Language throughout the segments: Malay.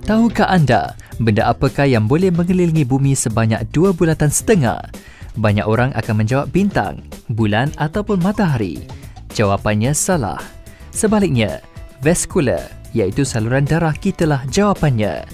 Tahukah anda, benda apakah yang boleh mengelilingi bumi sebanyak 2,5 bulatan? Banyak orang akan menjawab bintang, bulan ataupun matahari. Jawapannya salah. Sebaliknya, vascular, iaitu saluran darah kita lah jawapannya.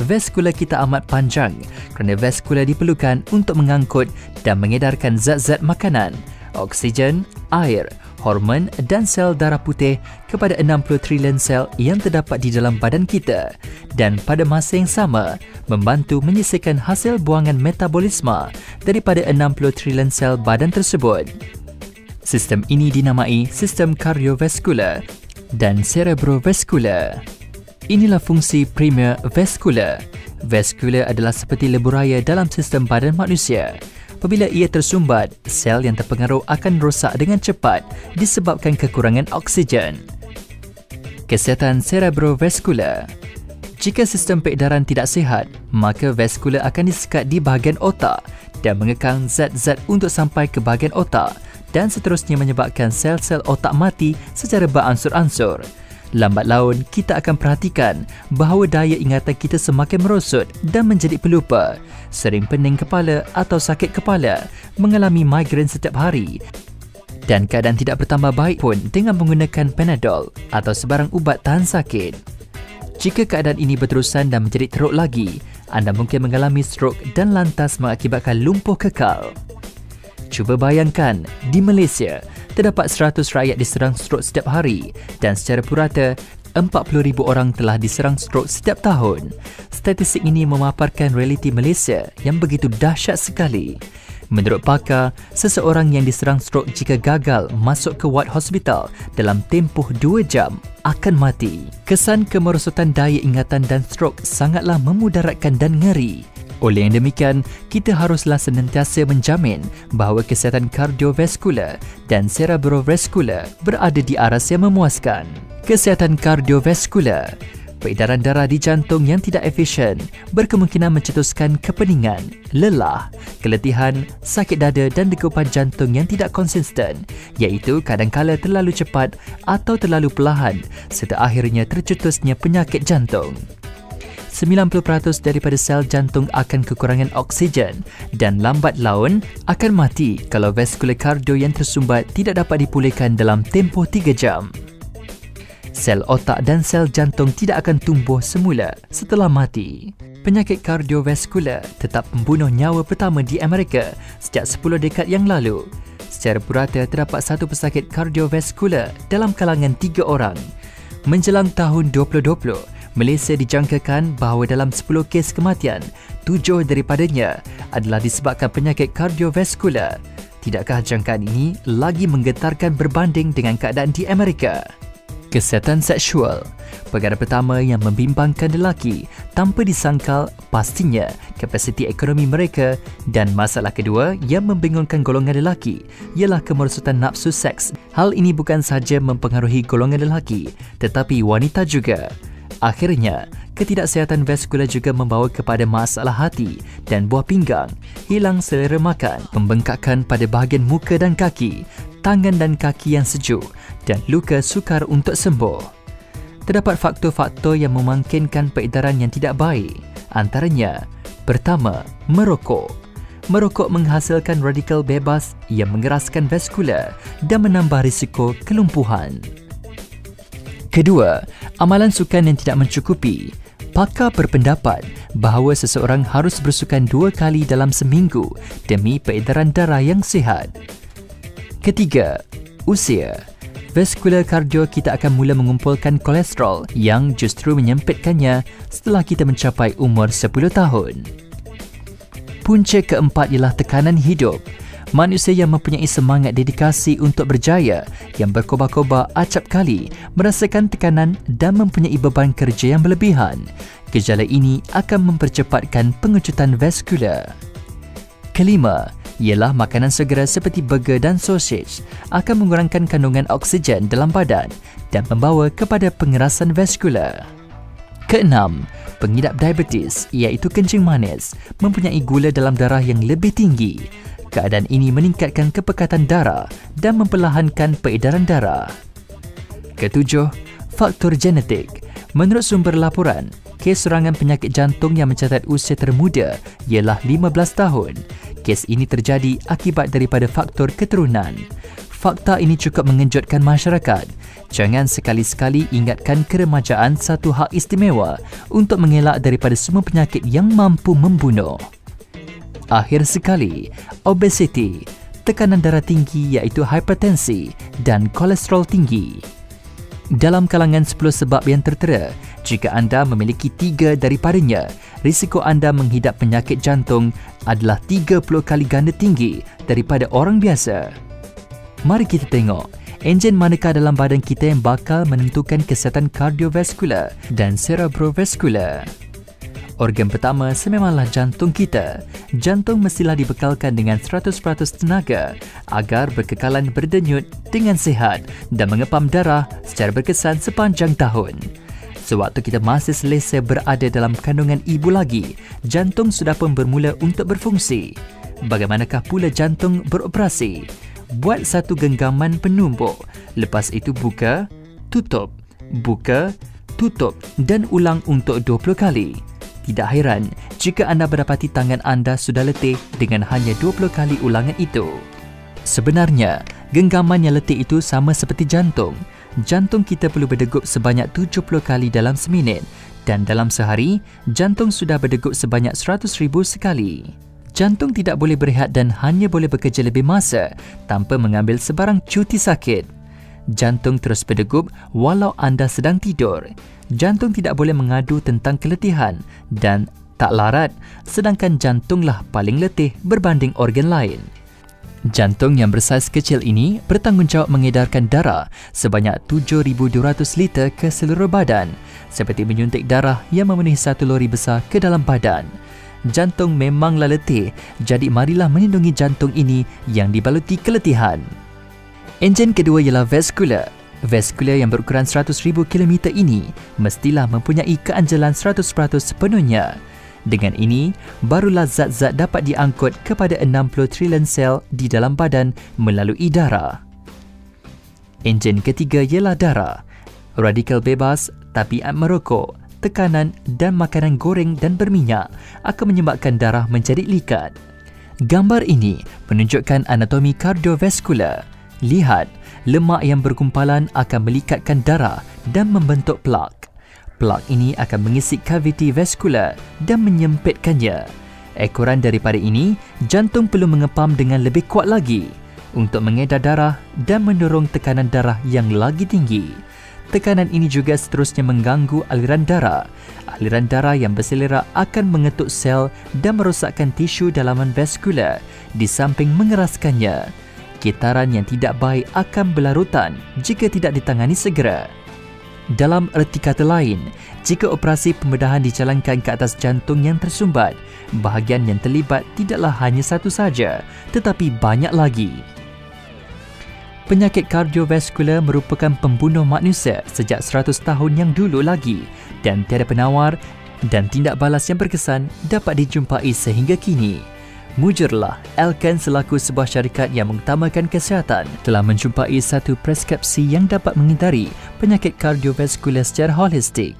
Vascular kita amat panjang kerana vascular diperlukan untuk mengangkut dan mengedarkan zat-zat makanan, oksigen, air, hormon dan sel darah putih kepada 60 trilion sel yang terdapat di dalam badan kita dan pada masa yang sama membantu menyisihkan hasil buangan metabolisme daripada 60 trilion sel badan tersebut. Sistem ini dinamai sistem kardiovaskular dan cerebrovaskular. Inilah fungsi primer vaskular. Vaskular adalah seperti lebuh-raya dalam sistem badan manusia. Apabila ia tersumbat, sel yang terpengaruh akan rosak dengan cepat disebabkan kekurangan oksigen. Kesihatan cerebrovaskular. Jika sistem peredaran tidak sihat, maka vaskular akan disekat di bahagian otak dan mengekang zat-zat untuk sampai ke bahagian otak dan seterusnya menyebabkan sel-sel otak mati secara beransur-ansur. Lambat laun, kita akan perhatikan bahawa daya ingatan kita semakin merosot dan menjadi pelupa, sering pening kepala atau sakit kepala, mengalami migrain setiap hari dan keadaan tidak bertambah baik pun dengan menggunakan Panadol atau sebarang ubat tahan sakit. Jika keadaan ini berterusan dan menjadi teruk lagi, anda mungkin mengalami strok dan lantas mengakibatkan lumpuh kekal. Cuba bayangkan, di Malaysia, terdapat 100 rakyat diserang strok setiap hari dan secara purata 40,000 orang telah diserang strok setiap tahun. Statistik ini memaparkan realiti Malaysia yang begitu dahsyat sekali. Menurut pakar, seseorang yang diserang strok jika gagal masuk ke ward hospital dalam tempoh 2 jam akan mati. Kesan kemerosotan daya ingatan dan strok sangatlah memudaratkan dan ngeri. Oleh yang demikian, kita haruslah senantiasa menjamin bahawa kesihatan kardiovaskular dan cerebrovaskular berada di aras yang memuaskan. Kesihatan kardiovaskular. Peredaran darah di jantung yang tidak efisien berkemungkinan mencetuskan kepeningan, lelah, keletihan, sakit dada dan degupan jantung yang tidak konsisten, iaitu kadangkala terlalu cepat atau terlalu perlahan serta akhirnya tercetusnya penyakit jantung. 90% daripada sel jantung akan kekurangan oksigen dan lambat laun akan mati kalau vaskular kardio yang tersumbat tidak dapat dipulihkan dalam tempoh 3 jam. Sel otak dan sel jantung tidak akan tumbuh semula setelah mati. Penyakit kardiovaskular tetap pembunuh nyawa pertama di Amerika sejak 10 dekad yang lalu. Secara purata terdapat satu pesakit kardiovaskular dalam kalangan 3 orang. Menjelang tahun 2020, Malaysia dijangkakan bahawa dalam 10 kes kematian, 7 daripadanya adalah disebabkan penyakit kardiovaskular. Tidakkah jangkaan ini lagi menggetarkan berbanding dengan keadaan di Amerika? Kesihatan seksual. Perkara pertama yang membimbangkan lelaki tanpa disangkal pastinya kapasiti ekonomi mereka dan masalah kedua yang membingungkan golongan lelaki ialah kemerosotan nafsu seks. Hal ini bukan sahaja mempengaruhi golongan lelaki tetapi wanita juga. Akhirnya, ketidaksihatan vaskular juga membawa kepada masalah hati dan buah pinggang, hilang selera makan, pembengkakan pada bahagian muka dan kaki, tangan dan kaki yang sejuk dan luka sukar untuk sembuh. Terdapat faktor-faktor yang memungkinkan peredaran yang tidak baik. Antaranya, pertama, merokok. Merokok menghasilkan radikal bebas yang mengeraskan vaskular dan menambah risiko kelumpuhan. Kedua, amalan sukan yang tidak mencukupi. Pakar berpendapat bahawa seseorang harus bersukan 2 kali dalam seminggu demi peredaran darah yang sihat. Ketiga, usia. Vaskular kardio kita akan mula mengumpulkan kolesterol yang justru menyempitkannya setelah kita mencapai umur 10 tahun. Punca keempat ialah tekanan hidup. Manusia yang mempunyai semangat dedikasi untuk berjaya, yang berkobar-kobar acap kali, merasakan tekanan dan mempunyai beban kerja yang berlebihan. Gejala ini akan mempercepatkan pengecutan vaskular. Kelima, ialah makanan segera seperti burger dan sausage akan mengurangkan kandungan oksigen dalam badan dan membawa kepada pengerasan vaskular. Keenam, pengidap diabetes iaitu kencing manis mempunyai gula dalam darah yang lebih tinggi. Keadaan ini meningkatkan kepekatan darah dan memperlahankan peredaran darah. Ketujuh, faktor genetik. Menurut sumber laporan, kes serangan penyakit jantung yang mencatat usia termuda ialah 15 tahun. Kes ini terjadi akibat daripada faktor keturunan. Fakta ini cukup mengejutkan masyarakat. Jangan sekali-sekali ingatkan keremajaan satu hak istimewa untuk mengelak daripada semua penyakit yang mampu membunuh. Akhir sekali, obesiti, tekanan darah tinggi iaitu hipertensi dan kolesterol tinggi. Dalam kalangan 10 sebab yang tertera, jika anda memiliki 3 daripadanya, risiko anda menghidap penyakit jantung adalah 30 kali ganda tinggi daripada orang biasa. Mari kita tengok, enjin manakah dalam badan kita yang bakal menentukan kesihatan kardiovaskular dan cerebrovaskular. Organ pertama sememanglah jantung kita. Jantung mestilah dibekalkan dengan 100% tenaga agar berkekalan berdenyut dengan sihat dan mengepam darah secara berkesan sepanjang tahun. Sewaktu kita masih selesa berada dalam kandungan ibu lagi, jantung sudah pun bermula untuk berfungsi. Bagaimanakah pula jantung beroperasi? Buat satu genggaman penumbuk, lepas itu buka, tutup, dan ulang untuk 20 kali. Tidak hairan jika anda mendapati tangan anda sudah letih dengan hanya 20 kali ulangan itu. Sebenarnya, genggaman yang letih itu sama seperti jantung. Jantung kita perlu berdegup sebanyak 70 kali dalam seminit dan dalam sehari, jantung sudah berdegup sebanyak 100,000 sekali. Jantung tidak boleh berehat dan hanya boleh bekerja lebih masa tanpa mengambil sebarang cuti sakit. Jantung terus berdegup walau anda sedang tidur. Jantung tidak boleh mengadu tentang keletihan dan tak larat, sedangkan jantunglah paling letih berbanding organ lain. Jantung yang bersaiz kecil ini bertanggungjawab mengedarkan darah sebanyak 7,200 liter ke seluruh badan, seperti menyuntik darah yang memenuhi satu lori besar ke dalam badan. Jantung memanglah letih, jadi marilah melindungi jantung ini yang dibaluti keletihan. Enjin kedua ialah vaskular. Vaskular yang berukuran 100,000 km ini mestilah mempunyai keanjalan 100% sepenuhnya. Dengan ini, barulah zat-zat dapat diangkut kepada 60 trilion sel di dalam badan melalui darah. Enjin ketiga ialah darah. Radikal bebas, tabiat merokok, tekanan dan makanan goreng dan berminyak akan menyebabkan darah menjadi likat. Gambar ini menunjukkan anatomi kardiovaskular. Lihat, lemak yang bergumpalan akan melikatkan darah dan membentuk plak. Plak ini akan mengisi kaviti vaskular dan menyempitkannya. Ekoran daripada ini, jantung perlu mengepam dengan lebih kuat lagi untuk mengedar darah dan mendorong tekanan darah yang lagi tinggi. Tekanan ini juga seterusnya mengganggu aliran darah. Aliran darah yang berselera akan mengetuk sel dan merosakkan tisu dalaman vaskular di samping mengeraskannya. Getaran yang tidak baik akan berlarutan jika tidak ditangani segera. Dalam erti kata lain, jika operasi pembedahan dijalankan ke atas jantung yang tersumbat, bahagian yang terlibat tidaklah hanya satu saja, tetapi banyak lagi. Penyakit kardiovaskular merupakan pembunuh manusia sejak 100 tahun yang dulu lagi dan tiada penawar dan tindak balas yang berkesan dapat dijumpai sehingga kini. Mujurlah, Alken selaku sebuah syarikat yang mengutamakan kesihatan telah menjumpai satu preskripsi yang dapat menghindari penyakit kardiovaskular secara holistik.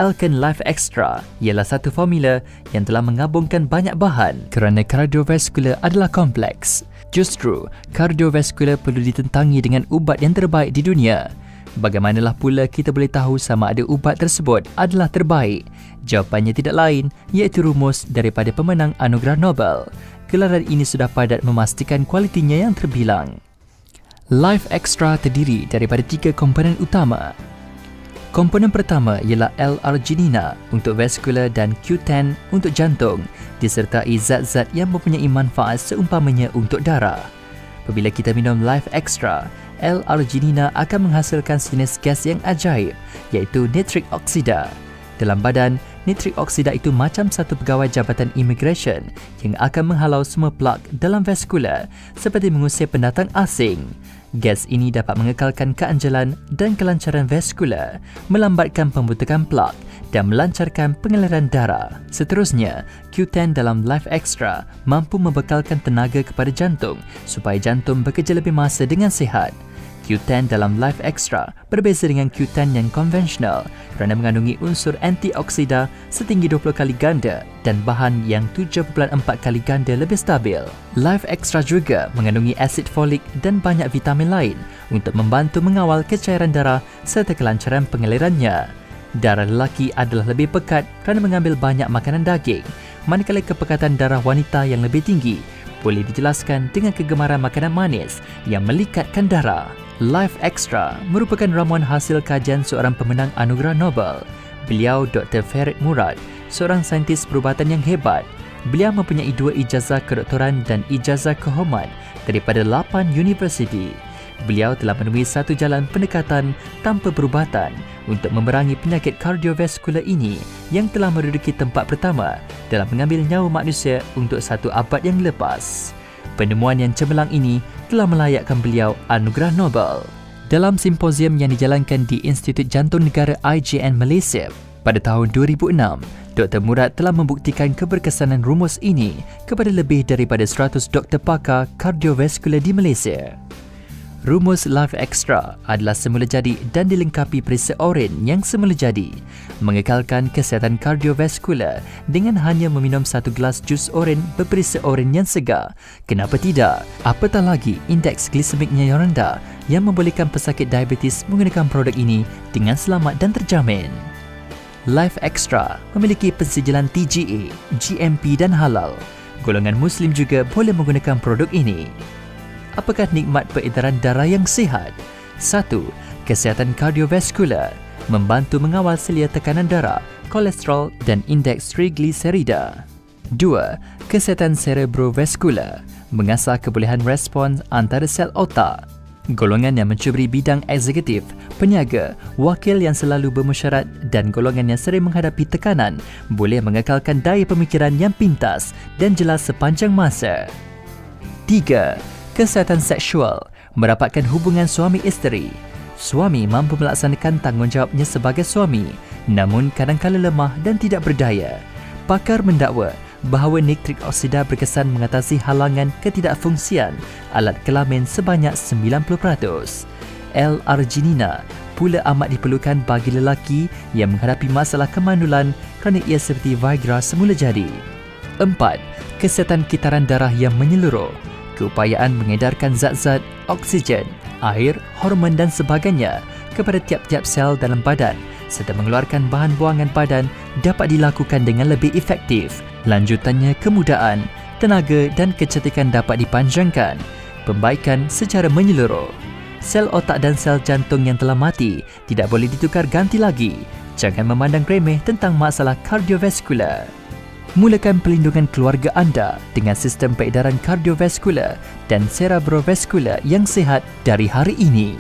Alken Life Extra ialah satu formula yang telah menggabungkan banyak bahan kerana kardiovaskular adalah kompleks. Justru, kardiovaskular perlu ditentangi dengan ubat yang terbaik di dunia. Bagaimanalah pula kita boleh tahu sama ada ubat tersebut adalah terbaik? Jawapannya tidak lain iaitu rumus daripada pemenang anugerah Nobel. Gelaran ini sudah padat memastikan kualitinya yang terbilang. Life Extra terdiri daripada 3 komponen utama. Komponen pertama ialah L-arginina untuk vaskular dan Q10 untuk jantung, disertai zat-zat yang mempunyai manfaat seumpamanya untuk darah. Apabila kita minum Life Extra, L-arginina akan menghasilkan sejenis gas yang ajaib, iaitu nitrik oksida. Dalam badan, nitrik oksida itu macam satu pegawai Jabatan Imigresen yang akan menghalau semua plak dalam vaskular seperti mengusir pendatang asing. Gas ini dapat mengekalkan keanjalan dan kelancaran vaskular, melambatkan pembentukan plak dan melancarkan pengaliran darah. Seterusnya, Q10 dalam Life Extra mampu membekalkan tenaga kepada jantung supaya jantung bekerja lebih masa dengan sihat. Q10 dalam Life Extra berbeza dengan Q10 yang konvensional kerana mengandungi unsur antioksida setinggi 20 kali ganda dan bahan yang 7.4 kali ganda lebih stabil. Life Extra juga mengandungi asid folik dan banyak vitamin lain untuk membantu mengawal kecairan darah serta kelancaran pengalirannya. Darah lelaki adalah lebih pekat kerana mengambil banyak makanan daging, manakala kepekatan darah wanita yang lebih tinggi boleh dijelaskan dengan kegemaran makanan manis yang melikatkan darah. Life Extra merupakan ramuan hasil kajian seorang pemenang anugerah Nobel. Beliau Dr. Farid Murad, seorang saintis perubatan yang hebat. Beliau mempunyai 2 ijazah kedoktoran dan ijazah kehormat daripada 8 universiti. Beliau telah menemui satu jalan pendekatan tanpa perubatan untuk memerangi penyakit kardiovaskular ini yang telah menduduki tempat pertama dalam mengambil nyawa manusia untuk 1 abad yang lepas. Penemuan yang cemerlang ini telah melayakkan beliau anugerah Nobel. Dalam simposium yang dijalankan di Institut Jantung Negara IJN Malaysia pada tahun 2006, Dr. Murad telah membuktikan keberkesanan rumus ini kepada lebih daripada 100 doktor pakar kardiovaskular di Malaysia. Rumus Life Extra adalah semula jadi dan dilengkapi perisa oren yang semula jadi, mengekalkan kesihatan kardiovaskular dengan hanya meminum 1 gelas jus oren berperisa oren yang segar. Kenapa tidak? Apatah lagi indeks glisemiknya yang rendah yang membolehkan pesakit diabetes menggunakan produk ini dengan selamat dan terjamin. Life Extra memiliki pensijilan TGA, GMP dan halal. Golongan Muslim juga boleh menggunakan produk ini. Apakah nikmat peredaran darah yang sihat? 1. Kesihatan kardiovaskular, membantu mengawal selia tekanan darah, kolesterol dan indeks trigliserida. 2. Kesihatan cerebrovaskular, mengasah kebolehan respons antara sel otak. Golongan yang mencuburi bidang eksekutif, peniaga, wakil yang selalu bermesyuarat dan golongan yang sering menghadapi tekanan boleh mengekalkan daya pemikiran yang pintas dan jelas sepanjang masa. 3. Kesihatan seksual, merapatkan hubungan suami isteri. Suami mampu melaksanakan tanggungjawabnya sebagai suami, namun kadang-kala lemah dan tidak berdaya. Pakar mendakwa bahawa nitrik oksida berkesan mengatasi halangan ketidakfungsian alat kelamin sebanyak 90%. L-arginina pula amat diperlukan bagi lelaki yang menghadapi masalah kemandulan kerana ia seperti Viagra semula jadi. 4. Kesihatan kitaran darah yang menyeluruh, keupayaan mengedarkan zat-zat, oksigen, air, hormon dan sebagainya kepada tiap-tiap sel dalam badan serta mengeluarkan bahan buangan badan dapat dilakukan dengan lebih efektif. Lanjutannya, kemudahan, tenaga dan kecantikan dapat dipanjangkan. Pembaikan secara menyeluruh. Sel otak dan sel jantung yang telah mati tidak boleh ditukar ganti lagi. Jangan memandang remeh tentang masalah kardiovaskular. Mulakan pelindungan keluarga anda dengan sistem peredaran kardiovaskular dan cerebrovaskular yang sihat dari hari ini.